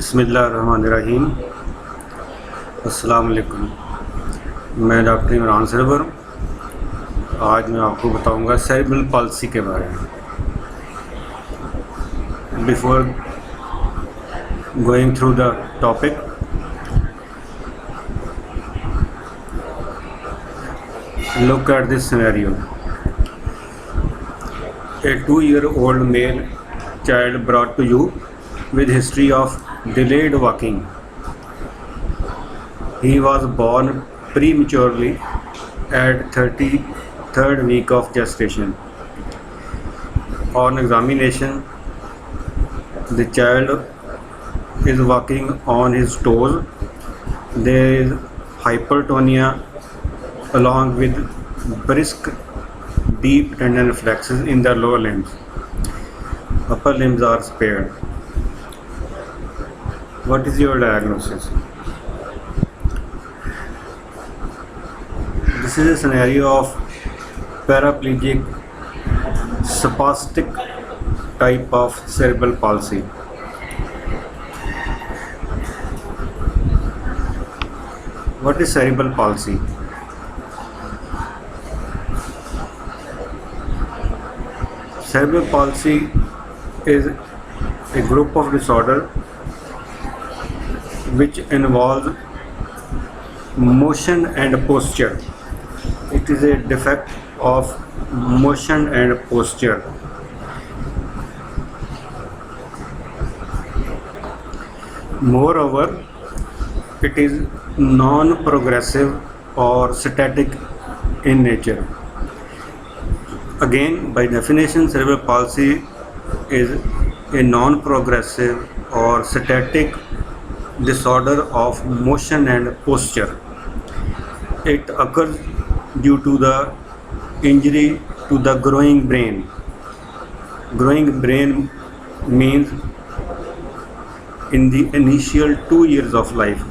बिस्मिल्लाहिर्रहमानिर्रहीम। अस्सलाम वालेकुम। मैं डॉक्टर इमरान सरवर। आज मैं आपको बताऊंगा सेरेब्रल पॉल्सी के बारे में। Before going through the topic, look at this scenario. A 2-year-old male child brought to you with history of delayed walking. He was born prematurely at 33rd week of gestation. On examination, the child is walking on his toes. There is hypertonia along with brisk deep tendon reflexes in the lower limbs. Upper limbs are spared. What is your diagnosis? This is a scenario of paraplegic spastic type of cerebral palsy. What is cerebral palsy? Cerebral palsy is a group of disorder which involves motion and posture. It is a defect of motion and posture. Moreover, it is non-progressive or static in nature. Again, by definition, cerebral palsy is a non-progressive or static disorder of motion and posture. It occurs due to the injury to the growing brain. Growing brain means in the initial 2 years of life.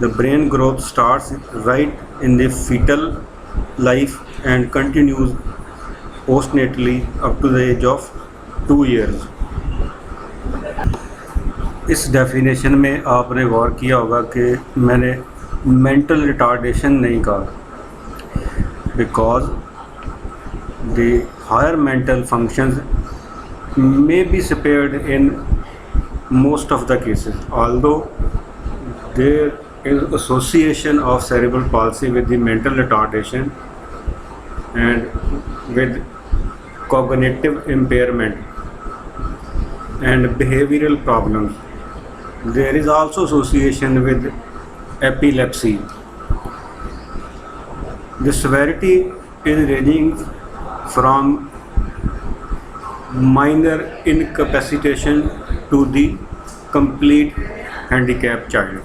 The brain growth starts right in the fetal life and continues postnatally up to the age of 2 years. इस definition में आपने गौर किया होगा कि मैंने mental retardation नहीं कहा, because the higher mental functions may be spared in most of the cases, although there is association of cerebral palsy with the mental retardation and with cognitive impairment and behavioral problems. There is also association with epilepsy. The severity is ranging from minor incapacitation to the complete handicapped child.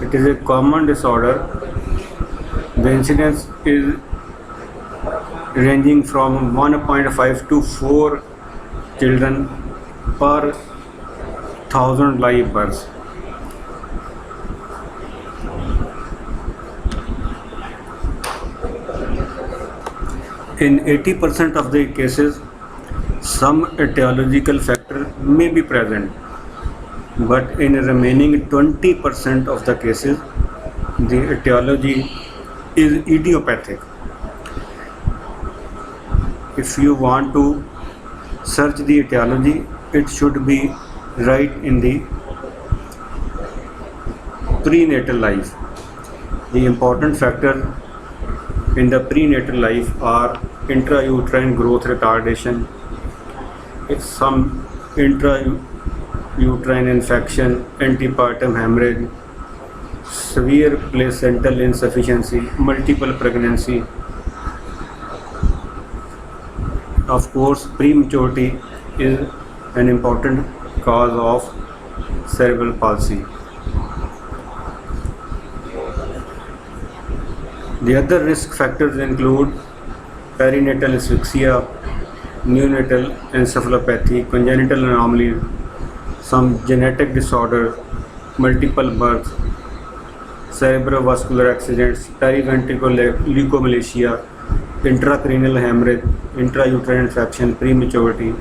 It is a common disorder. The incidence is ranging from 1.5 to 4 children per 1,000 live births. In 80% of the cases, some etiological factor may be present, but in remaining 20% of the cases, the etiology is idiopathic. If you want to search the etiology, it should be right in the prenatal life. The important factors in the prenatal life are intrauterine growth retardation, some intrauterine infection, antepartum hemorrhage, severe placental insufficiency, multiple pregnancy. Of course, prematurity is an important cause of cerebral palsy. The other risk factors include perinatal asphyxia, neonatal encephalopathy, congenital anomalies, some genetic disorders, multiple births, cerebrovascular accidents, periventricular leukomalacia, intracranial hemorrhage, intrauterine infection, prematurity,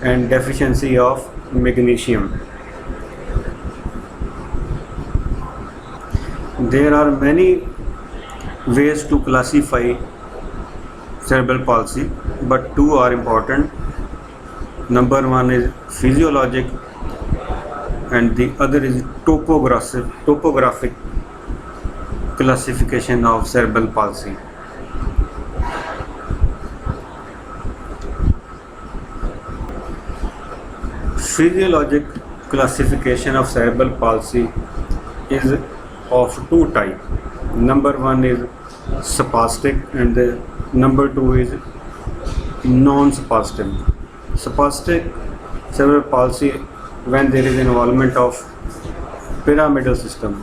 and deficiency of magnesium. There are many ways to classify cerebral palsy, but two are important. Number one is physiologic and the other is topographic classification of cerebral palsy. Physiologic classification of cerebral palsy is of two types. Number one is spastic and the number two is non-spastic. Spastic cerebral palsy when there is involvement of pyramidal system,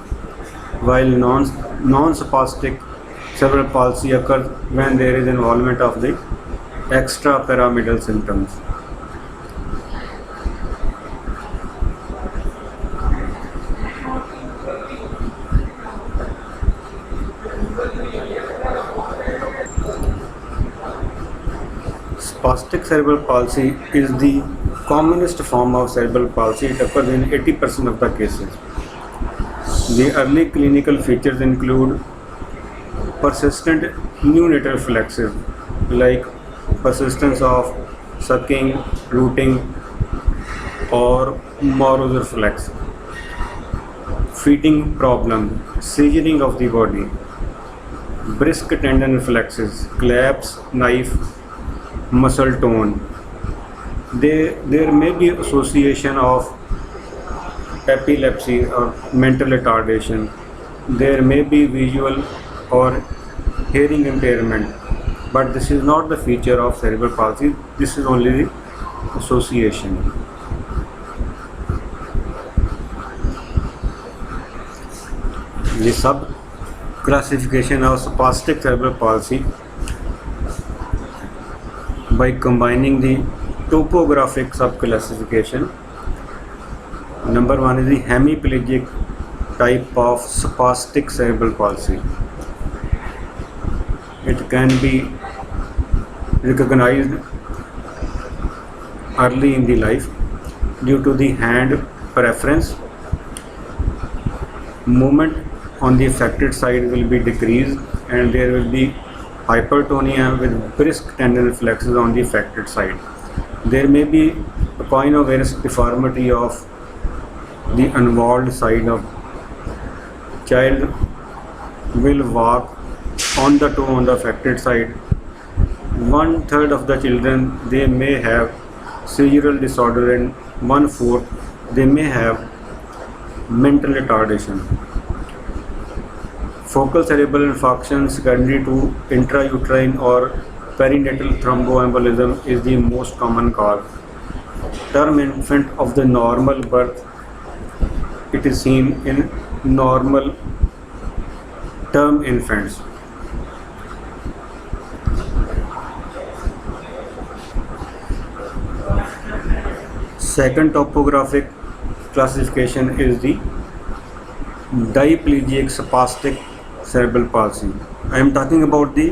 while non-spastic cerebral palsy occurs when there is involvement of the extrapyramidal symptoms. Spastic cerebral palsy is the commonest form of cerebral palsy. It occurs in 80% of the cases. The early clinical features include persistent neonatal reflexes like persistence of sucking, rooting, or Morrow's reflex, feeding problem, seizuring of the body, brisk tendon reflexes, claps, knife, muscle tone. There may be association of epilepsy or mental retardation. There may be visual or hearing impairment, but this is not the feature of cerebral palsy. This is only the association. The sub classification of spastic cerebral palsy by combining the topographic subclassification. Number one is the hemiplegic type of spastic cerebral palsy. It can be recognized early in the life due to the hand preference. Movement on the affected side will be decreased and there will be hypertonia with brisk tendon reflexes on the affected side. There may be equinovarus deformity of the involved side of child will walk on the toe on the affected side. 1/3 of the children they may have seizural disorder and 1/4 they may have mental retardation. Focal cerebral infarction secondary to intrauterine or perinatal thromboembolism is the most common cause. Term infant of the normal birth, it is seen in normal term infants. Second topographic classification is the diplegic spastic cerebral palsy. I am talking about the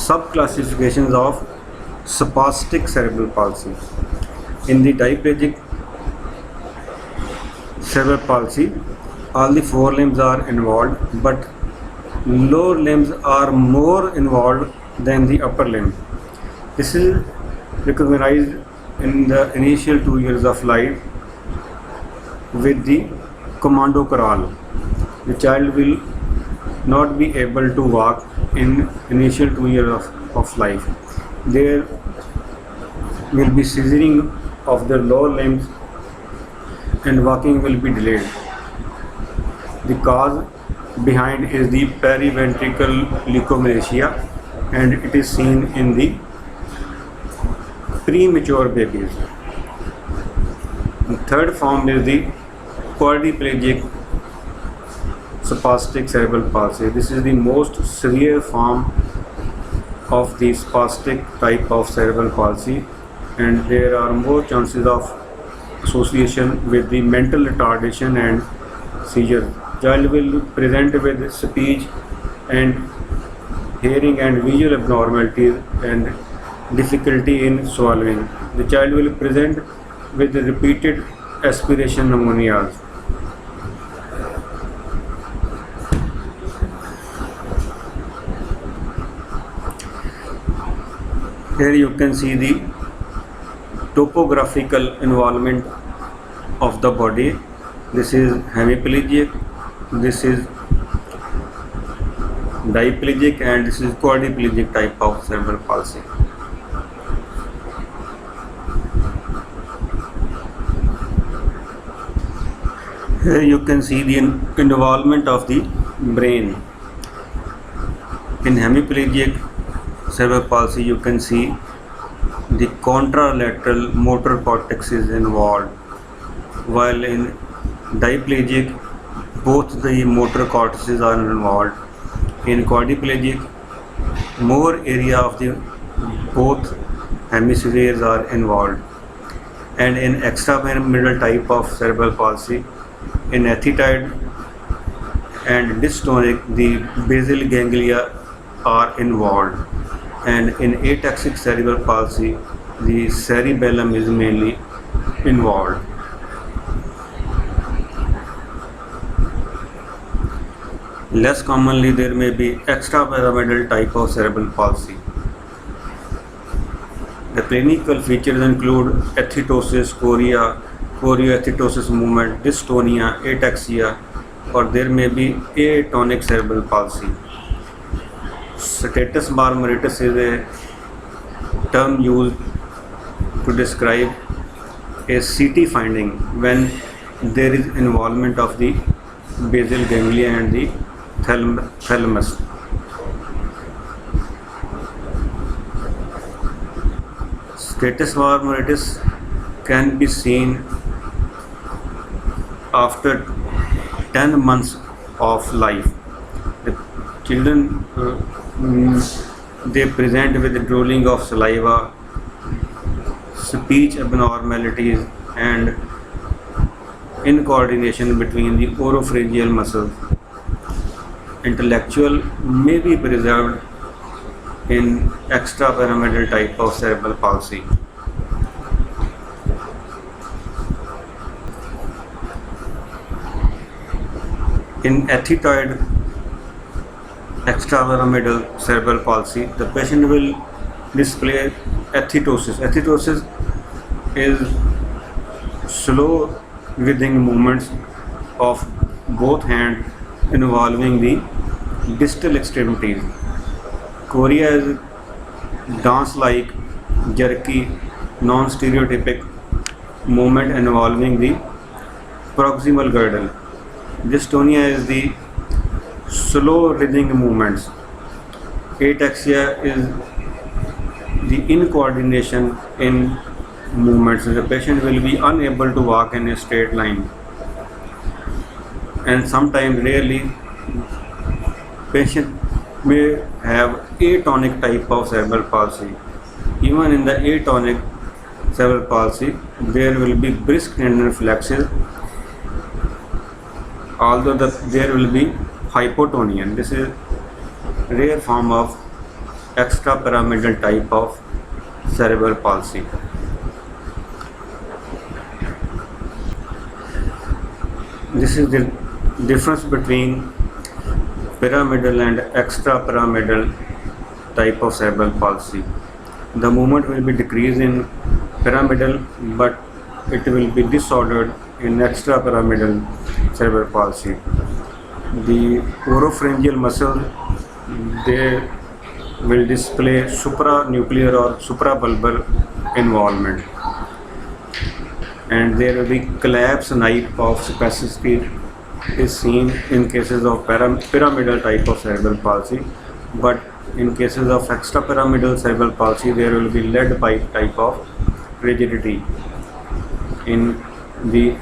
subclassifications of spastic cerebral palsy. In the diplegic cerebral palsy, all the four limbs are involved, but lower limbs are more involved than the upper limb. This is recognized in the initial 2 years of life with the commando crawl. The child will not be able to walk in initial 2 years of life. There will be seizuring of the lower limbs and walking will be delayed. The cause behind is the periventricular leukomalacia and it is seen in the premature babies. The third form is the quadriplegic spastic cerebral palsy. This is the most severe form of the spastic type of cerebral palsy and there are more chances of association with the mental retardation and seizure Child will present with speech and hearing and visual abnormalities and difficulty in swallowing. The child will present with repeated aspiration pneumonias. Here you can see the topographical involvement of the body. This is hemiplegic, this is diplegic, and this is quadriplegic type of cerebral palsy. Here you can see the involvement of the brain. In hemiplegic cerebral palsy, you can see the contralateral motor cortex is involved, while in diplegic, both the motor cortices are involved. In quadriplegic, more area of the both hemispheres are involved. And in extrapyramidal type of cerebral palsy, in ethetoid and dystonic, the basal ganglia are involved. And in ataxic cerebral palsy, the cerebellum is mainly involved. Less commonly, there may be extrapyramidal type of cerebral palsy. The clinical features include ethetosis, chorea, chorioethetosis movement, dystonia, ataxia, or there may be atonic cerebral palsy. Status marmoritis is a term used to describe a CT finding when there is involvement of the basal ganglia and the thalamus. Status marmoritis can be seen after 10 months of life. The children they present with drooling of saliva, speech abnormalities, and incoordination between the oropharyngeal muscles. Intellectual may be preserved in extrapyramidal type of cerebral palsy. In ethetoid extrapyramidal cerebral palsy, the patient will display ethetosis. Ethetosis is slow writhing movements of both hands involving the distal extremities. Chorea is dance-like, jerky, non-stereotypic movement involving the proximal girdle. Dystonia is the slow writhing movements. Ataxia is the incoordination in movements. The patient will be unable to walk in a straight line, and sometimes, rarely, patient may have atonic type of cerebral palsy. Even in the atonic cerebral palsy, there will be brisk tendon reflexes, although there will be hypotonia. This is rare form of extrapyramidal type of cerebral palsy. This is the difference between pyramidal and extrapyramidal type of cerebral palsy. The movement will be decreased in pyramidal, but it will be disordered in extrapyramidal cerebral palsy. The oropharyngeal muscle, they will display supranuclear or suprabulbar involvement, and there will be collapse type of spasticity is seen in cases of pyramidal type of cerebral palsy, but in cases of extrapyramidal cerebral palsy, there will be lead pipe type of rigidity in the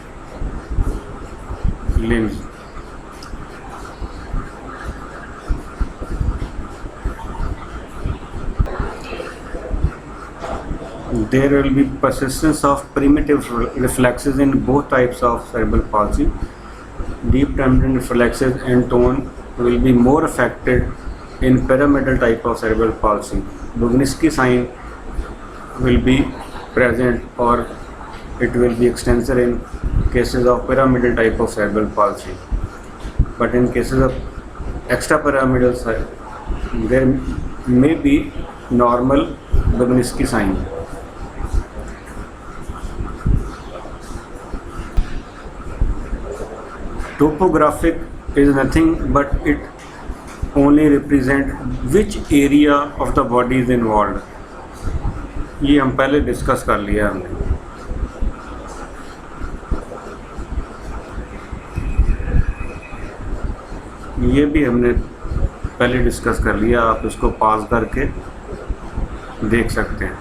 limbs. There will be persistence of primitive reflexes in both types of cerebral palsy. Deep tremor reflexes and tone will be more affected in pyramidal type of cerebral palsy. Bugniski sign will be present or it will be extensor in cases of pyramidal type of cerebral palsy. But in cases of extrapyramidal, there may be normal Bugniski sign. Topographic is nothing but it only represent which area of the body is involved. ये हम पहले discuss कर लिया हमने. ये भी हमने पहले डिस्कस कर लिया, आप इसको पॉज करके देख सकते हैं.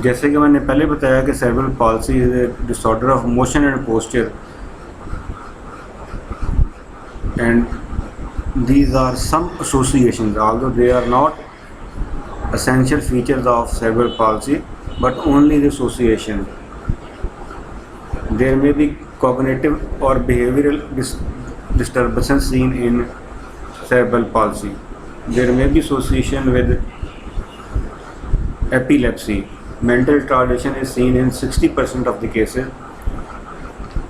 जैसे कि मैंने पहले बताया कि cerebral palsy is a disorder of motion and posture, and these are some associations, although they are not essential features of cerebral palsy, but only the association. There may be cognitive or behavioral disturbances seen in cerebral palsy. There may be association with epilepsy. Mental retardation is seen in 60% of the cases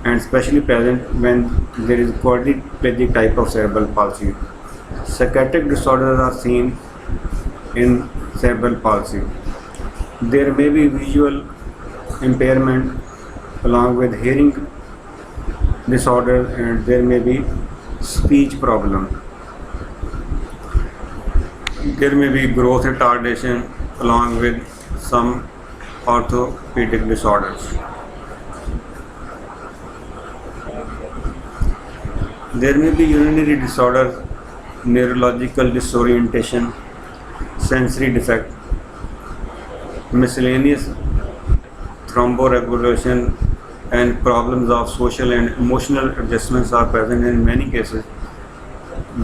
and especially present when there is quadriplegic type of cerebral palsy. Psychiatric disorders are seen in cerebral palsy. There may be visual impairment along with hearing disorder, and there may be speech problem. There may be growth retardation along with some orthopedic disorders. There may be urinary disorders, neurological disorientation, sensory defect, miscellaneous thromboregulation, and problems of social and emotional adjustments are present in many cases.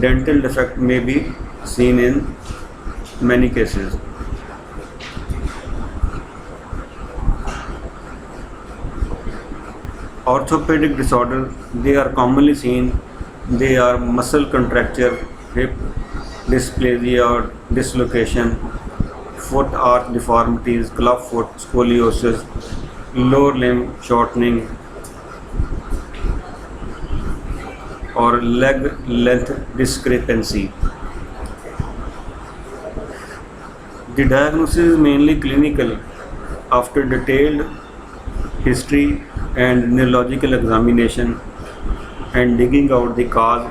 Dental defect may be seen in many cases. Orthopedic disorders, they are commonly seen. They are muscle contracture, hip dysplasia or dislocation, foot arch deformities, club foot, scoliosis, lower limb shortening, or leg length discrepancy. The diagnosis is mainly clinical after detailed history and neurological examination and digging out the cause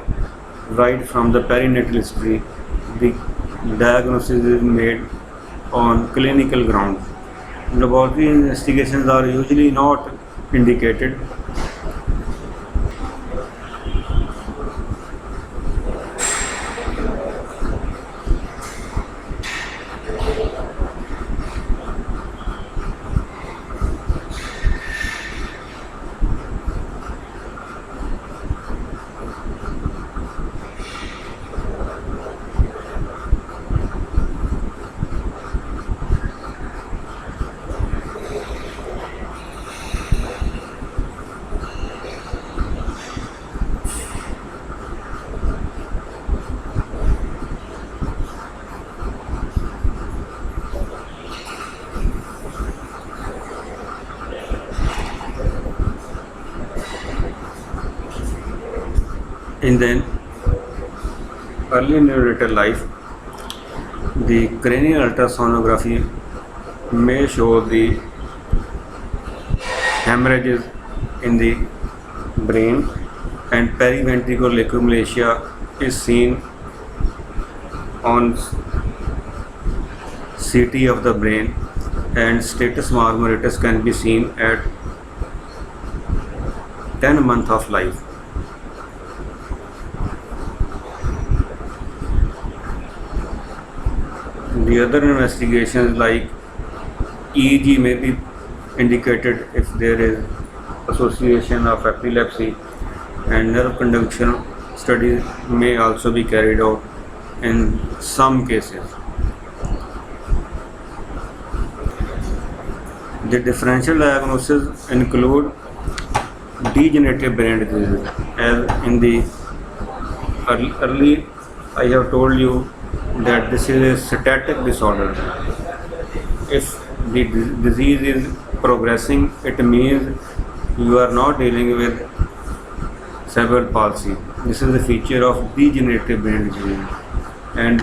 right from the perinatal history. The diagnosis is made on clinical grounds. Laboratory investigations are usually not indicated. In the early neonatal life, the cranial ultrasonography may show the hemorrhages in the brain, and periventricular acumulatia is seen on CT of the brain, and status marmoritis can be seen at 10 months of life. The other investigations like EEG may be indicated if there is association of epilepsy, and nerve conduction studies may also be carried out in some cases. The differential diagnosis include degenerative brain disease. As in the early, I have told you that this is a static disorder. If the disease is progressing, it means you are not dealing with cerebral palsy. This is a feature of degenerative brain disease, and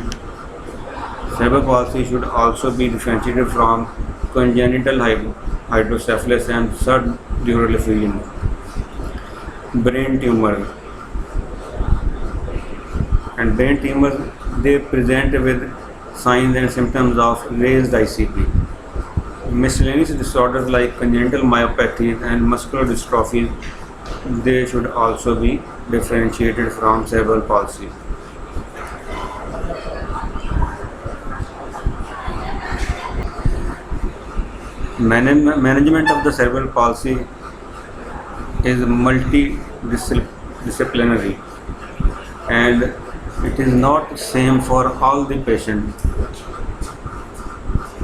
cerebral palsy should also be differentiated from congenital hydrocephalus and subdural effusion. Brain tumor and brain tumors, they present with signs and symptoms of raised ICP. Miscellaneous disorders like congenital myopathies and muscular dystrophies, they should also be differentiated from cerebral palsy. Management of the cerebral palsy is multidisciplinary, and it is not same for all the patients.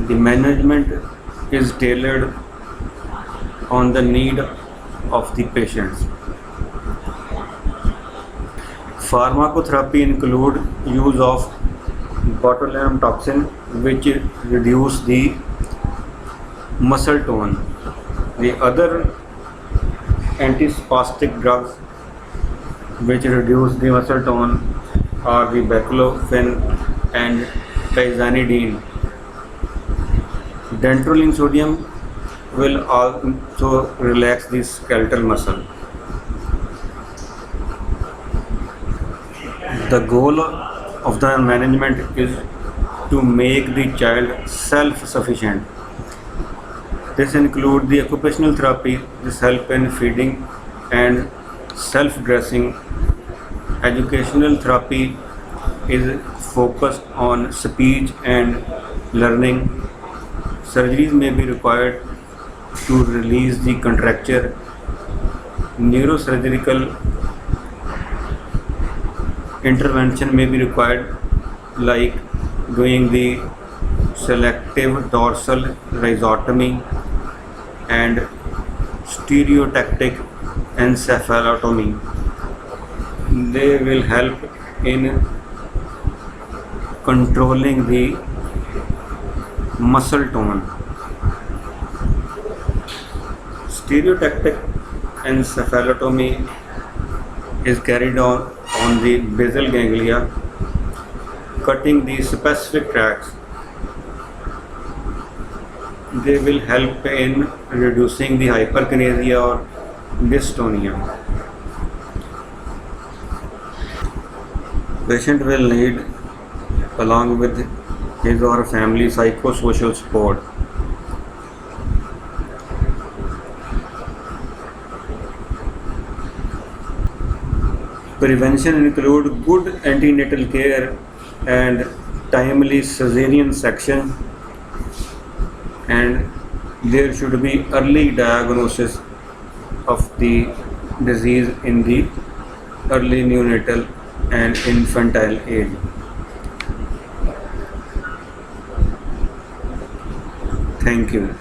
The management is tailored on the need of the patients. Pharmacotherapy include use of botulinum toxin, which reduce the muscle tone. The other antispastic drugs which reduce the muscle tone are the baclofen and tizanidine. Dantrolene sodium will also relax the skeletal muscle. The goal of the management is to make the child self-sufficient. This includes the occupational therapy, this help in feeding and self-dressing. Educational therapy is focused on speech and learning. Surgeries may be required to release the contracture. Neurosurgical intervention may be required, like doing the selective dorsal rhizotomy and stereotactic encephalotomy. They will help in controlling the muscle tone. Stereotactic encephalotomy is carried on the basal ganglia, cutting the specific tracts. They will help in reducing the hyperkinesia or dystonia. Patient will need, along with his or her family, psychosocial support. Prevention include good antenatal care and timely cesarean section, and there should be early diagnosis of the disease in the early neonatal and infantile age. Thank you.